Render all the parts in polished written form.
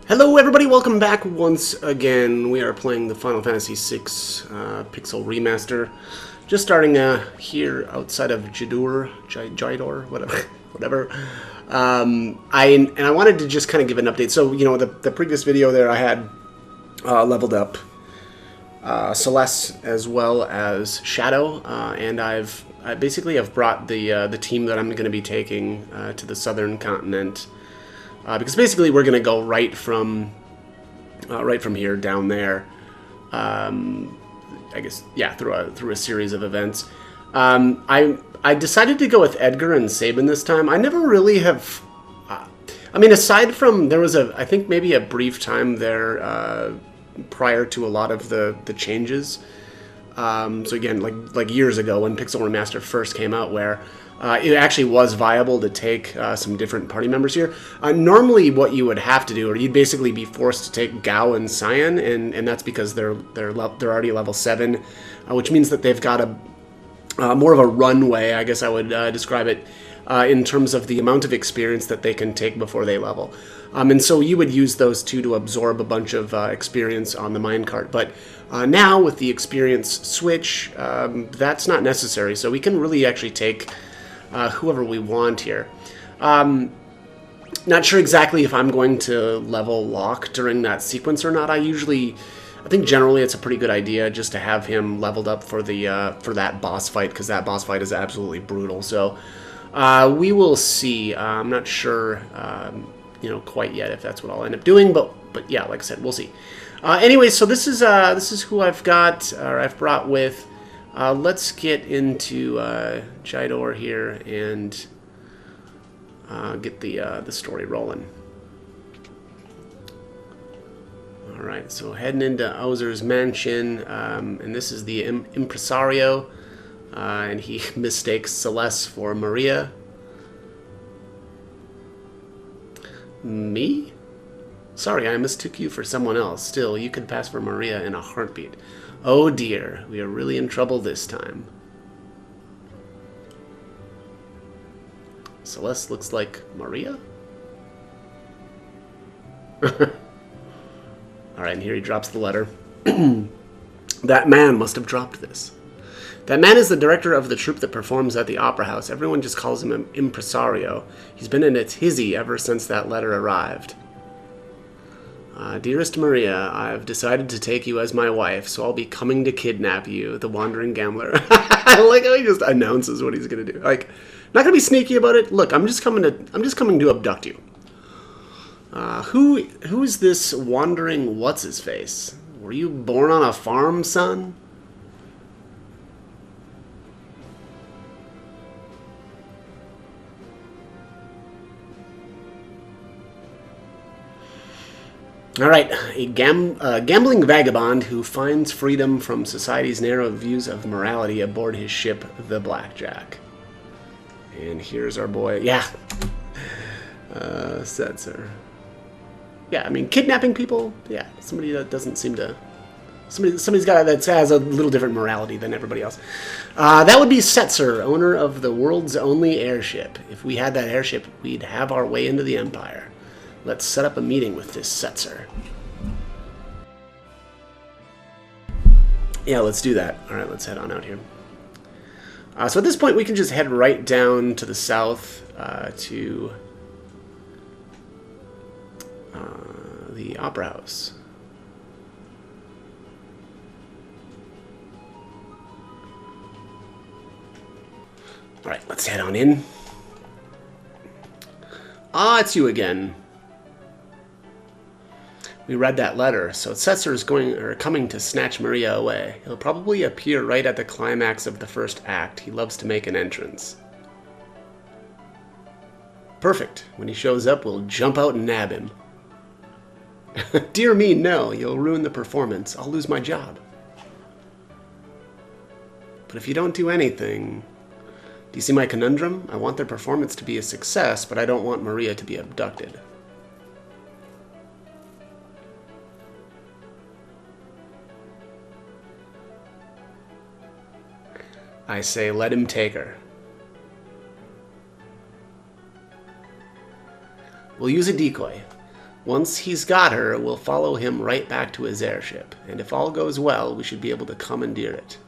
Hello everybody, welcome back once again. We are playing the Final Fantasy VI Pixel Remaster. Just starting here outside of Jidor, whatever. I wanted to just kind of give an update. So, you know, the previous video there I had leveled up Celeste as well as Shadow, and I basically have brought the team that I'm going to be taking to the southern continent. Because basically we're going to go right from here down there. I guess, yeah, through a series of events. I decided to go with Edgar and Sabin this time. I never really have. I mean, aside from there was I think maybe a brief time there prior to a lot of the changes. So again, like years ago when Pixel Remaster first came out, where it actually was viable to take some different party members here. Normally, what you would have to do, or you'd basically be forced to take Gao and Cyan, and that's because they're already level 7, which means that they've got a more of a runway, I guess I would describe it, in terms of the amount of experience that they can take before they level. And so you would use those two to absorb a bunch of experience on the minecart. But now with the experience switch, that's not necessary. So we can really actually take whoever we want here. Not sure exactly if I'm going to level Locke during that sequence or not. I think generally it's a pretty good idea just to have him leveled up for that boss fight, because that boss fight is absolutely brutal. So we will see. I'm not sure, quite yet if that's what I'll end up doing, but yeah, like I said, we'll see. Anyway, so this is who I've got, or I've brought with. Let's get into Jidor here and get the story rolling. All right, so heading into Owzer's mansion, and this is the impresario, and he mistakes Celeste for Maria. Me? Sorry, I mistook you for someone else. Still, you could pass for Maria in a heartbeat. Oh dear, we are really in trouble this time. Celeste looks like Maria? Alright, and here he drops the letter. That man must have dropped this. That man is the director of the troupe that performs at the Opera House. Everyone just calls him an impresario. He's been in a tizzy ever since that letter arrived. Dearest Maria, I've decided to take you as my wife, so I'll be coming to kidnap you, the wandering gambler. I like how he just announces what he's gonna do. Like, not gonna be sneaky about it. Look, I'm just coming to abduct you. Who is this wandering what's his face? Were you born on a farm, son? All right, a gambling vagabond who finds freedom from society's narrow views of morality aboard his ship, the Blackjack. And here's our boy. Yeah, Setzer. Yeah, I mean, kidnapping people. Yeah, somebody that doesn't seem to. Somebody's got that has a little different morality than everybody else. That would be Setzer, owner of the world's only airship. If we had that airship, we'd have our way into the Empire. Let's set up a meeting with this Setzer. Yeah, let's do that. All right, let's head on out here. So at this point, we can just head right down to the south to the Opera House. All right, let's head on in. Ah, it's you again. We read that letter, so Setzer is coming to snatch Maria away. He'll probably appear right at the climax of the first act. He loves to make an entrance. Perfect. When he shows up, we'll jump out and nab him. Dear me, no. You'll ruin the performance. I'll lose my job. But if you don't do anything... Do you see my conundrum? I want their performance to be a success, but I don't want Maria to be abducted. I say, let him take her. We'll use a decoy. Once he's got her, we'll follow him right back to his airship. And if all goes well, we should be able to commandeer it.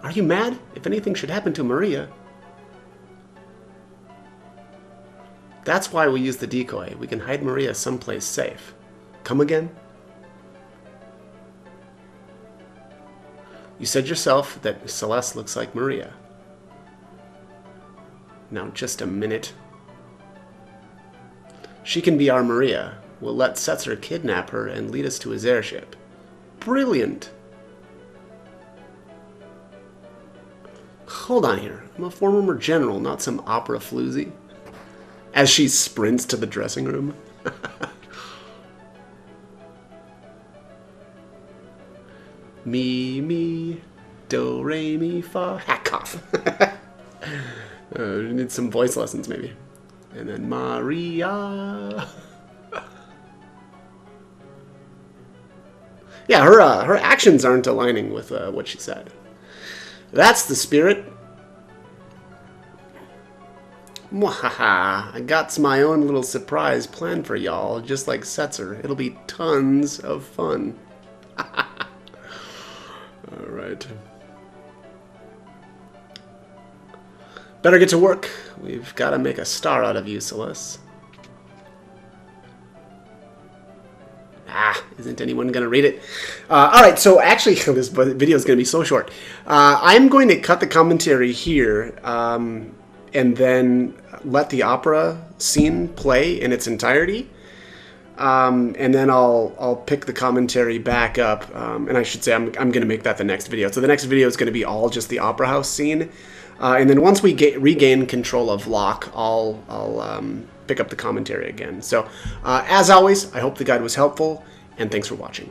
Are you mad? If anything should happen to Maria... That's why we use the decoy. We can hide Maria someplace safe. Come again? You said yourself that Celeste looks like Maria. Now, just a minute. She can be our Maria. We'll let Setzer kidnap her and lead us to his airship. Brilliant! Hold on here. I'm a former general, not some opera floozy. As she sprints to the dressing room. Me, do, re, mi, fa, hack off. Need some voice lessons, maybe. And then Maria. Yeah, her actions aren't aligning with what she said. That's the spirit. Mwahaha, I got my own little surprise planned for y'all, just like Setzer. It'll be tons of fun. Alright. Better get to work. We've got to make a star out of you, Celeste. Isn't anyone going to read it? Alright, so actually, this video is going to be so short. I'm going to cut the commentary here, and then let the opera scene play in its entirety. And then I'll pick the commentary back up, and I should say I'm going to make that the next video. So the next video is going to be all just the opera house scene, and then once we regain control of Locke, I'll pick up the commentary again. So as always, I hope the guide was helpful, and thanks for watching.